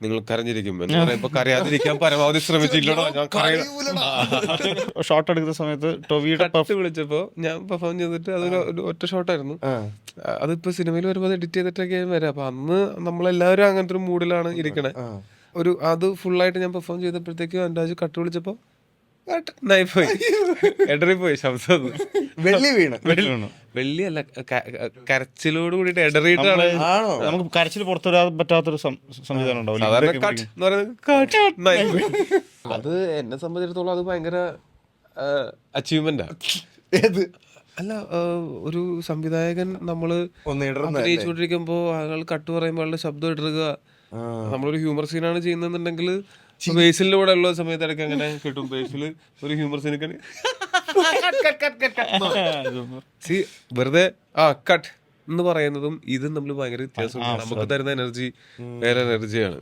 നിങ്ങൾ കരഞ്ഞിരിക്കും എന്ന് പറയുമ്പോ കരയാതിരിക്കാൻ പരമാവധി ശ്രമിച്ചില്ലടോ ഞാൻ ഷോട്ട് എടുക്കുന്ന സമയത്ത് ടൊവിയുടെ കട്ട് വിളിച്ചപ്പോ ഞാൻ പെർഫോം ചെയ്തിട്ട് അതൊരു ഒറ്റ ഷോട്ടായിരുന്നു. അതിപ്പോ സിനിമയിൽ വരുമ്പോൾ എഡിറ്റ് ചെയ്തിട്ടൊക്കെ വരാം. അപ്പൊ അന്ന് നമ്മളെല്ലാവരും അങ്ങനത്തെ ഒരു മൂഡിലാണ് ഇരിക്കണേ. അത് ഫുള്ളായിട്ട് ഞാൻ പെർഫോം ചെയ്തപ്പോഴത്തേക്കും അനുരാജ് കട്ട് വിളിച്ചപ്പോ പോയി എടറിപ്പോയി ശബ്ദം. വെള്ളിയല്ല, കരച്ചിലോട് കൂടിയിട്ട് എടറിയിട്ടാണ്. നമുക്ക് കരച്ചിൽ പുറത്തുവരാൻ പറ്റാത്തൊരു സംവിധാനം ഉണ്ടാവില്ല. അത് എന്നെ സംബന്ധിച്ചിടത്തോളം അത് ഭയങ്കര അച്ചീവ്മെന്റാ. അല്ല, ഒരു സംവിധായകൻ നമ്മള് അഭിനയിച്ചുകൊണ്ടിരിക്കുമ്പോ അയാൾ കട്ട് പറയുമ്പോൾ അയാളുടെ ശബ്ദം ഇടറുക. നമ്മളൊരു ഹ്യൂമർ സീനാണ് ചെയ്യുന്നുണ്ടെങ്കിൽ ബേസിലിന്റെ കൂടെ ഉള്ള സമയത്ത് ഇടയ്ക്ക് അങ്ങനെ കിട്ടും. ബേസില് ഒരു ഹ്യൂമർ സീനൊക്കെ വെറുതെ കട്ട് എന്ന് പറയുന്നതും ഇതും നമ്മൾ ഭയങ്കര വ്യത്യാസമുണ്ട്. നമുക്ക് തരുന്ന എനർജി വേറെ എനർജിയാണ്.